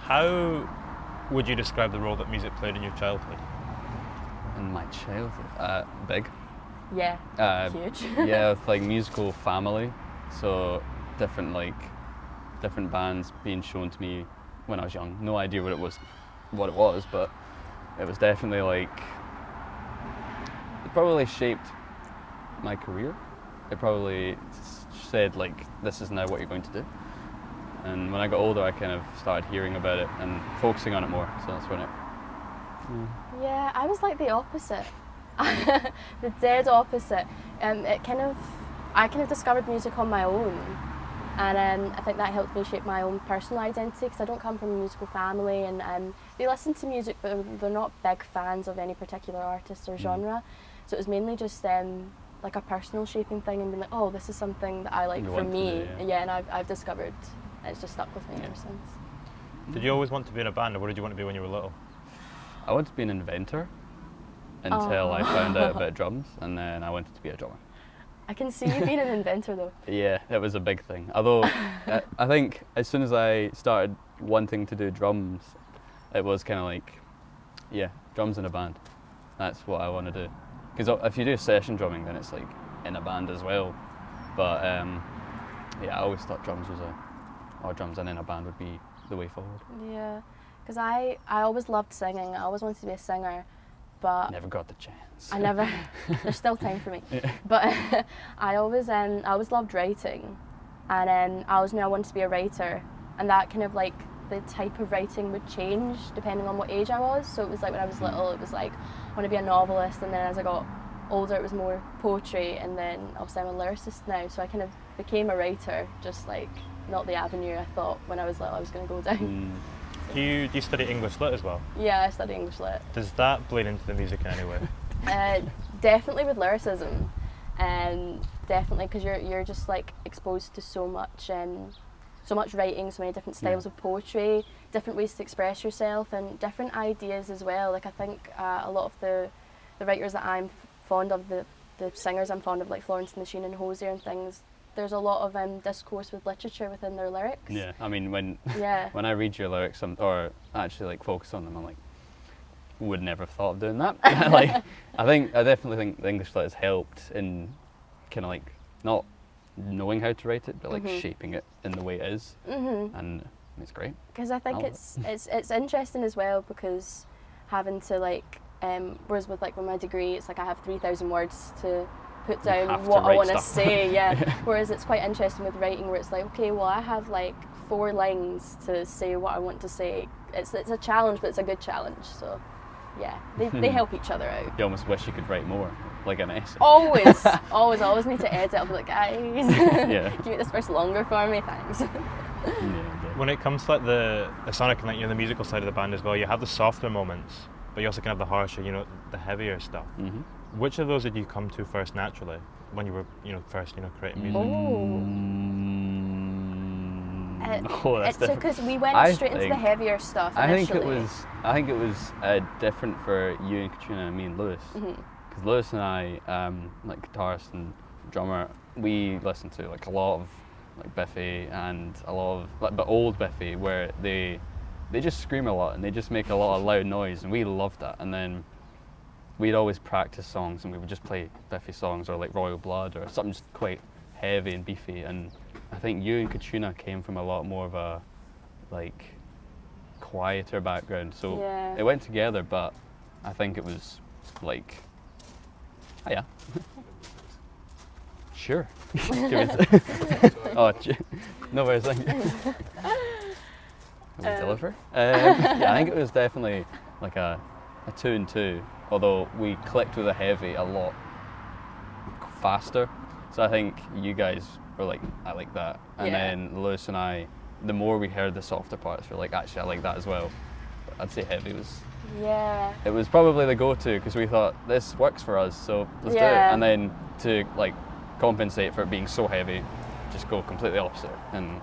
How would you describe the role that music played in your childhood? In my childhood, big. Yeah, huge. Yeah, with like musical family, so different bands being shown to me when I was young. No idea what it was, but it was definitely like it probably shaped my career. It probably said like this is now what you're going to do. And when I got older, I kind of started hearing about it and focusing on it more. So that's when it. Yeah, I was like the opposite. The dead opposite. I kind of discovered music on my own, and I think that helped me shape my own personal identity because I don't come from a musical family, and they listen to music, but they're not big fans of any particular artist or genre. So it was mainly just like a personal shaping thing, and being like, oh, this is something that I like for me. Yeah, and I've discovered, and it's just stuck with me ever since. Did you always want to be in a band, or what did you want to be when you were little? I wanted to be an inventor until I found out about drums, and then I wanted to be a drummer. I can see you being an inventor though. Yeah, it was a big thing. Although I think as soon as I started wanting to do drums, it was kind of like, yeah, drums in a band. That's what I want to do. Because if you do session drumming, then it's like in a band as well. But yeah, I always thought drums and in a band would be the way forward. Yeah, because I always loved singing. I always wanted to be a singer, but never got the chance. I never. There's still time for me. Yeah. But I always loved writing, and I always knew I wanted to be a writer, and that kind of like the type of writing would change depending on what age I was. So it was like when I was little, it was like I want to be a novelist, and then as I got older, it was more poetry, and then obviously I'm a lyricist now. So I kind of became a writer, just like not the avenue I thought when I was little I was going to go down. Do you study English Lit as well? Yeah, I study English Lit. Does that bleed into the music in any way? Definitely with lyricism, definitely because you're just like exposed to so much writing, so many different styles of poetry, different ways to express yourself, and different ideas as well. Like I think a lot of the writers that I'm fond of, the singers I'm fond of, like Florence and the Machine and Hosier and things. There's a lot of discourse with literature within their lyrics. Yeah, I mean when I read your lyrics or actually like focus on them, I'm like, would never have thought of doing that. Like, I definitely think the English Lit has helped in kind of like not knowing how to write it, but like shaping it in the way it is, and it's great. Because I think it's interesting as well because having to like, whereas with my degree, it's like I have 3,000 words to put down what I want to say, whereas it's quite interesting with writing where it's like, okay, well I have like 4 lines to say what I want to say. It's a challenge, but it's a good challenge, so yeah, they help each other out. You almost wish you could write more, like an essay. Always need to edit. I'll be like, guys, can you make this verse longer for me, thanks. When it comes to like the sonic and like, the musical side of the band as well, you have the softer moments, but you also can have the harsher, the heavier stuff. Which of those did you come to first naturally when you were, first, creating music? It's because we went straight into the heavier stuff initially. I think it was different for you and Katrina and me and Lewis. Because Lewis and I, like guitarist and drummer, we listen to like a lot of like Biffy and a lot of but old Biffy where they just scream a lot and they just make a lot of loud noise, and we loved that. And then we'd always practice songs and we would just play Biffy songs or like Royal Blood or something just quite heavy and beefy. And I think you and Katrina came from a lot more of a like quieter background, so it went together, but I think it was like, oh yeah, sure. No worries. Deliver. Yeah, I think it was definitely like a 2 and 2, although we clicked with the heavy a lot faster. So I think you guys were like, I like that. And then Lewis and I, the more we heard the softer parts, we're like, actually I like that as well. But I'd say heavy was, it was probably the go-to because we thought this works for us, so let's do it. And then to like compensate for it being so heavy, just go completely opposite and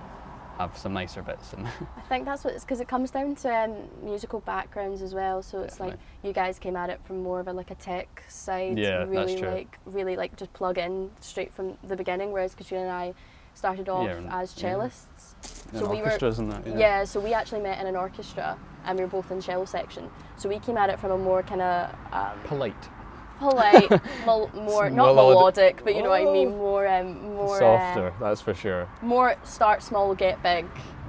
have some nicer bits. And I think that's what it's because it comes down to musical backgrounds as well. So it's like you guys came at it from more of a tech side, really like just plug in straight from the beginning, whereas Katrina and I started off as cellists. So we orchestras were, and that. Yeah, so we actually met in an orchestra, and we were both in cello section. So we came at it from a more kind of polite, more not melodic, but you know what I mean, more softer. That's for sure. More start small, get big,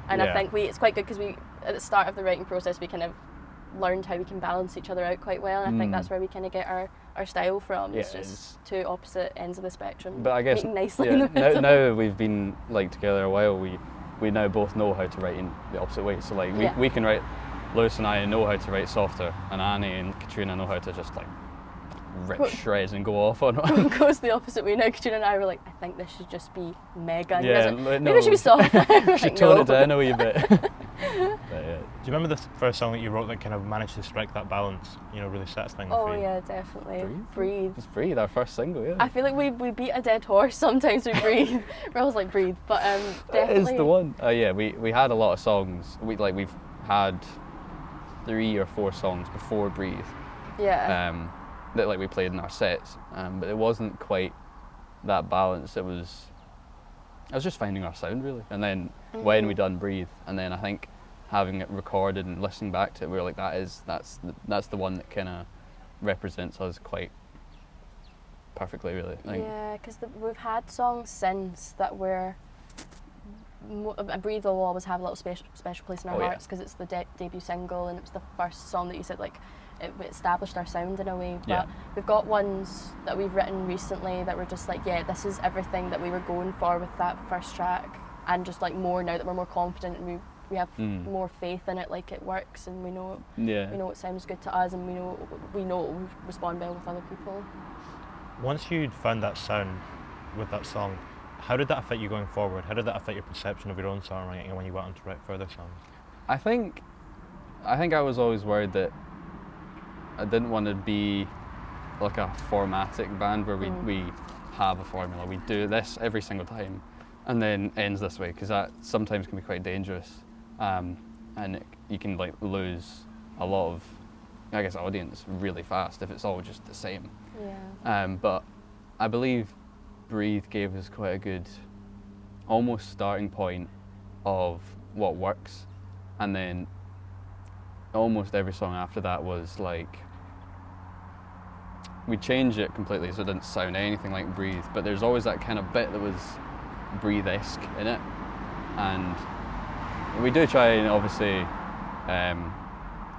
and Yeah. I think it's quite good because we at the start of the writing process we kind of learned how we can balance each other out quite well, and I think that's where we kind of get our style from. It's just two opposite ends of the spectrum. But I guess meeting nicely in the middle. now we've been like together a while. We now both know how to write in the opposite way. So like we can write. Lewis and I know how to write softer, and Annie and Katrina know how to just like rip shreds and go off on it. Goes the opposite way now. Katrina and I were like, I think this should just be mega. And Yeah, maybe it should be soft. Should tone it down a wee bit. But, yeah. Do you remember the first song that you wrote that kind of managed to strike that balance? You know, really satisfying for Oh you? yeah, definitely. Breathe. It's Breathe, our first single. Yeah. I feel like we beat a dead horse sometimes with Breathe. We're always like Breathe, but definitely. It is the one. Yeah, we had a lot of songs. We've had 3 or 4 songs before Breathe. Yeah. That like we played in our sets, but it wasn't quite that balanced. I was just finding our sound really, and then when we done Breathe, and then I think having it recorded and listening back to it, we were like, that's the one that kind of represents us quite perfectly, really. I think. Yeah, because we've had songs since that were. Breathe will always have a little special place in our hearts because it's the debut single, and it was the first song that you said like it established our sound in a way. But we've got ones that we've written recently that were just like, yeah, this is everything that we were going for with that first track, and just like more now that we're more confident and we have more faith in it, like it works, and we know it sounds good to us, and we know it will respond well with other people. Once you'd found that sound with that song, how did that affect you going forward? How did that affect your perception of your own songwriting and when you went on to write further songs? I think I was always worried that I didn't want to be like a formatic band where we have a formula. We do this every single time and then ends this way, because that sometimes can be quite dangerous, and you can like lose a lot of, I guess, audience really fast if it's all just the same. Yeah. But I believe Breathe gave us quite a good almost starting point of what works, and then almost every song after that was like we changed it completely so it didn't sound anything like Breathe, but there's always that kind of bit that was Breathe-esque in it, and we do try and obviously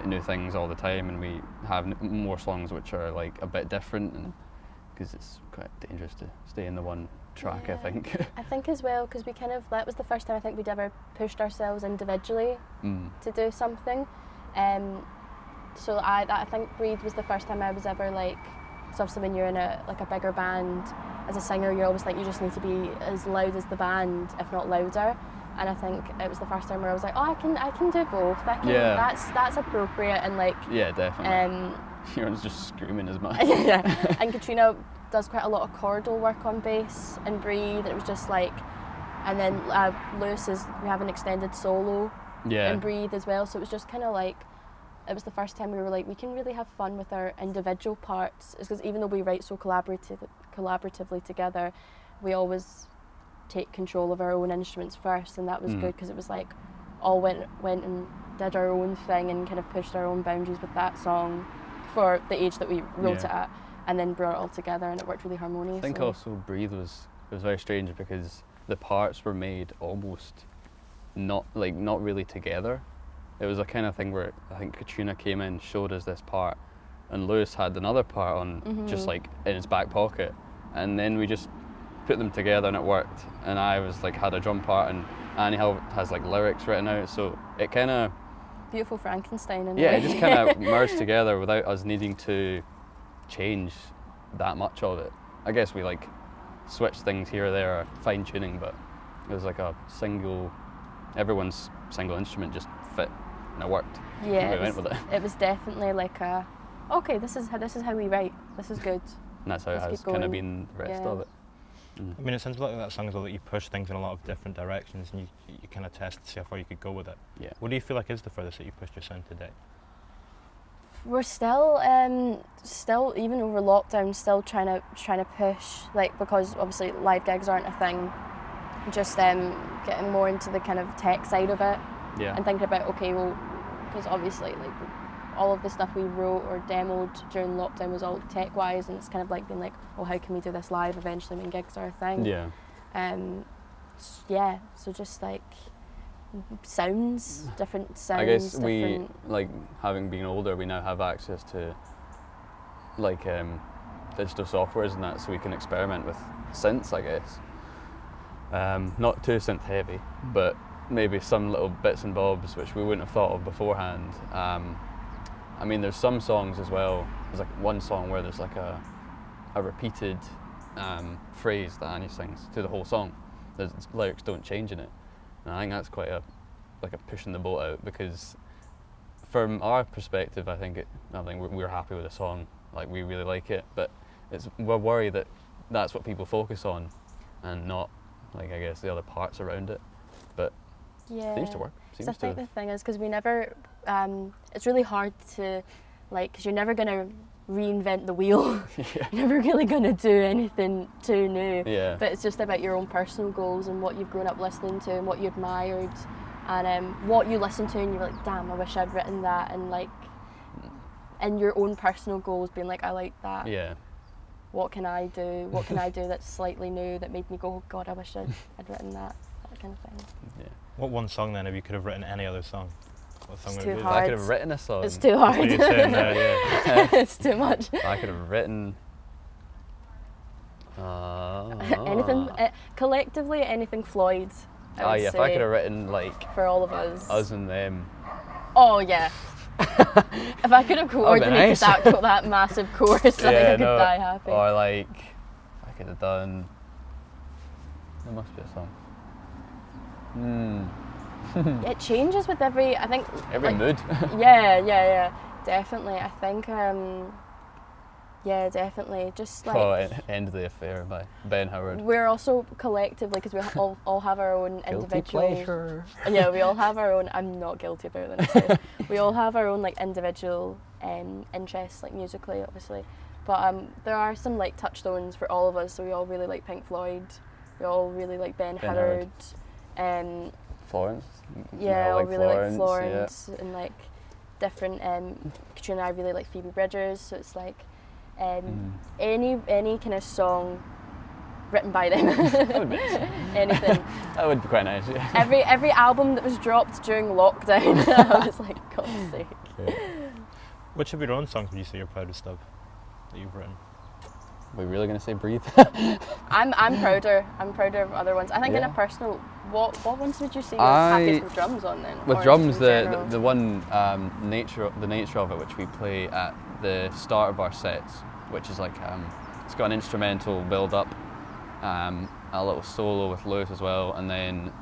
new things all the time, and we have more songs which are like a bit different, and because it's quite dangerous to stay in the one track. I think I think as well, because we kind of, that was the first time I think we'd ever pushed ourselves individually to do something, so I think Breathe was the first time I was ever like, so obviously when you're in a bigger band as a singer, you always think you just need to be as loud as the band, if not louder, and I think it was the first time where I was like, oh, I can do both. That's appropriate, and like definitely. You're just screaming as much. Yeah, and Katrina does quite a lot of chordal work on bass and Breathe. It was just like, and then Lewis we have an extended solo in Breathe as well. So it was just kind of like, it was the first time we were like, we can really have fun with our individual parts. It's because even though we write so collaboratively together, we always take control of our own instruments first, and that was good because it was like all went and did our own thing and kind of pushed our own boundaries with that song for the age that we wrote it at, and then brought it all together, and it worked really harmoniously. I think also Breathe was very strange because the parts were made almost not really together. It was a kind of thing where I think Katrina came in, showed us this part, and Lewis had another part on just like in his back pocket, and then we just put them together and it worked. And I was like had a drum part, and Annie has like lyrics written out, so it kind of beautiful Frankenstein in it just kind of merged together without us needing to change that much of it. I guess we like switched things here or there, fine tuning, but it was like everyone's single instrument just fit and it worked. Yeah, we went with it. It was definitely like okay, this is how we write. This is good. And that's how it has kind of been the rest of it. I mean, it sounds like that song as well, that you push things in a lot of different directions, and you kind of test to see how far you could go with it. Yeah. What do you feel like is the furthest that you pushed your sound to date? We're still even over lockdown, still trying to push, like, because obviously live gigs aren't a thing. just getting more into the kind of tech side of it, and thinking about, okay, well, because obviously like all of the stuff we wrote or demoed during lockdown was all tech wise, and it's kind of like being like, oh, how can we do this live eventually when gigs are a thing? So just like different sounds. I guess we, like, having been older, we now have access to like digital softwares and that, so we can experiment with synths, I guess. Not too synth heavy, but maybe some little bits and bobs which we wouldn't have thought of beforehand. I mean, there's some songs as well. There's like one song where there's like a repeated phrase that Annie sings to the whole song. The lyrics don't change in it, and I think that's quite a pushing the boat out, because from our perspective, I think we're happy with the song. Like, we really like it, but we're worried that that's what people focus on, and not, like, I guess, the other parts around it. But it seems to work. I think the thing is, because we never, it's really hard to, like, because you're never going to reinvent the wheel. You're never really going to do anything too new. But it's just about your own personal goals and what you've grown up listening to and what you admired, and what you listen to and you're like, damn, I wish I'd written that, and like, and your own personal goals being like, I like that. What can I do? What can I do that's slightly new that made me go, oh God, I wish I'd written that kind of thing. What one song then, if you could have written any other song? What song it's would it too be? hard. I could have written a song. It's too hard. That's what you're saying there, It's too much. I could have written anything, collectively, anything Floyd. I would if say, I could have written like for all of us and them. Oh yeah. If I could have coordinated that massive chorus, I think I could die happy. Or like, I could have done. There must be a song. It changes with every. I think every mood. yeah, definitely. I think. Yeah, definitely. Just like End of the Affair by Ben Howard. We're also collectively, because we all have our own individual. Pleasure. Yeah, we all have our own. I'm not guilty about that. We all have our own like individual interests, like musically, obviously. But there are some like touchstones for all of us. So we all really like Pink Floyd. We all really like Ben Howard. Florence. Yeah, I really Florence, like Florence, and like different. Katrina and I really like Phoebe Bridgers. So it's like. Any kind of song written by them. That would be nice. Anything. That would be quite nice, yeah. Every album that was dropped during lockdown, I was like, God's sake. Yeah. Which of your own songs would you say you're proudest of that you've written? Are we really going to say Breathe? I'm prouder of other ones. I think in a personal, what ones would you say you're happiest with drums on then? With drums, the one nature of it, which we play at the start of our sets, which is like it's got an instrumental build up, a little solo with Lewis as well, and then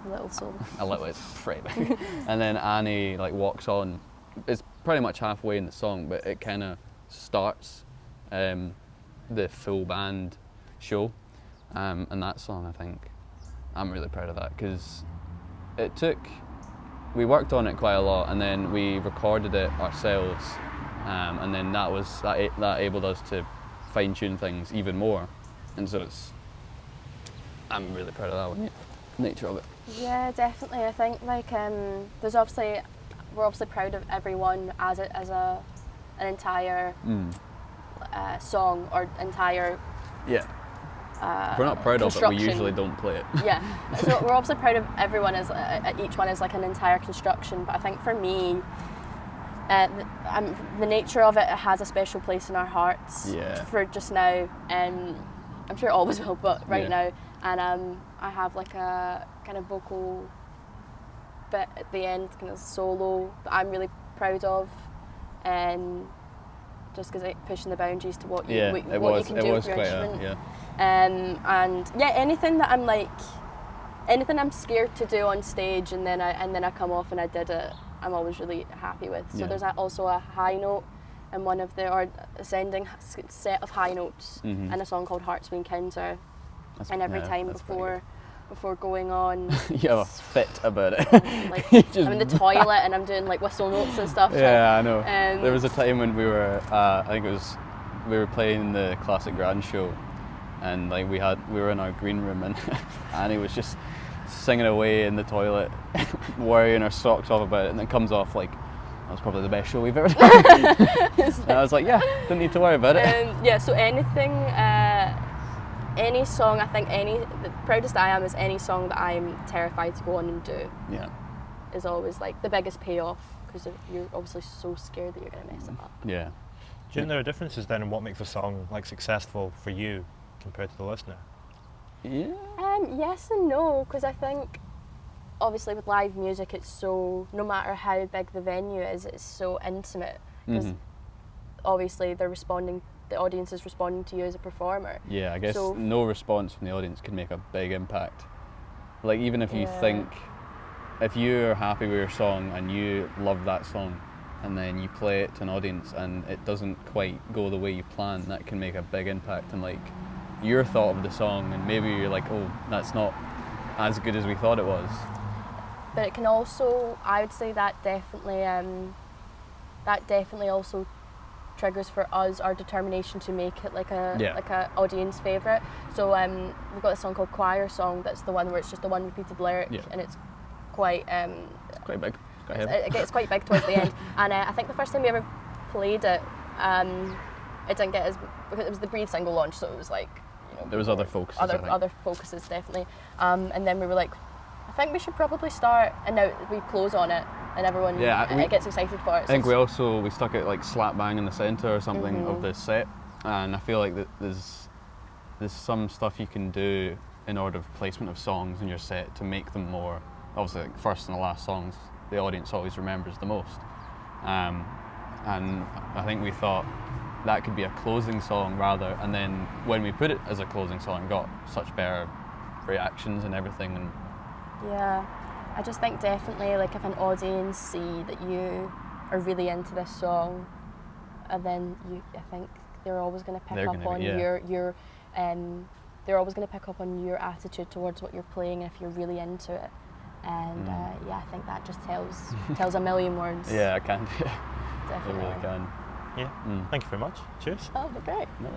a little, it's pretty big. And then Annie like walks on. It's pretty much halfway in the song, but it kind of starts the full band show, and that song, I think I'm really proud of that, because we worked on it quite a lot, and then we recorded it ourselves, and then that enabled us to fine tune things even more, and so I'm really proud of that one. Nature of it. Yeah, definitely. I think like we're obviously proud of everyone as an entire song or entire. Yeah. If we're not proud of it, we usually don't play it. Yeah. So we're obviously proud of everyone as each one is like an entire construction. But I think for me, the nature of it has a special place in our hearts. Yeah. For just now, I'm sure it always will, but right now, and I have like a kind of vocal bit at the end, kind of solo that I'm really proud of, and just because it's pushing the boundaries to what you can do with your instrument. And anything that anything I'm scared to do on stage, and then I come off and I did it, I'm always really happy with. So there's also a high note and ascending set of high notes and a song called Hearts We Encounter. And every time before going on, you have a fit about it. Like I'm in the toilet and I'm doing like whistle notes and stuff. Yeah, I know. There was a time when we were, we were playing the Classic Grand show, and like we were in our green room, and Annie was just singing away in the toilet, worrying her socks off about it, and it comes off like, that was probably the best show we've ever done. And I was like, yeah, don't need to worry about it. Yeah, so anything, any song, I think the proudest I am is any song that I'm terrified to go on and do. Yeah. Is always like the biggest payoff, because you're obviously so scared that you're going to mess it up. Yeah. Do you think there are differences then in what makes a song like successful for you compared to the listener? Yeah. Yes and no, because I think obviously with live music it's so, no matter how big the venue is, it's so intimate, because obviously the audience is responding to you as a performer. Yeah, I guess no response from the audience can make a big impact. Like even if you think, if you're happy with your song and you love that song, and then you play it to an audience and it doesn't quite go the way you planned, that can make a big impact on like your thought of the song, and maybe you're like, oh, that's not as good as we thought it was. But it can also, I would say that definitely also triggers for us our determination to make it like a audience favourite. So we've got a song called Choir Song, that's the one where it's just the one repeated lyric, and it's quite quite big. It gets quite big towards the end. And I think the first time we ever played it, it didn't get because it was the Breathe single launch, so it was like, you know, there was other focuses. Other focuses definitely. And then we were like, I think we should probably start, and now we close on it, and everyone gets excited for it. I think we stuck it like slap bang in the centre or something of the set, and I feel like that there's some stuff you can do in order of placement of songs in your set to make them more, obviously like first and the last songs the audience always remembers the most, and I think we thought that could be a closing song rather, and then when we put it as a closing song, it got such better reactions and everything. And yeah, I just think definitely like if an audience see that you are really into this song, and then I think they're always going to pick up on your they're always going to pick up on your attitude towards what you're playing if you're really into it. And I think that just tells a million words. Yeah, it can. Definitely. It really can. Yeah. Thank you very much. Cheers. Oh, great. No,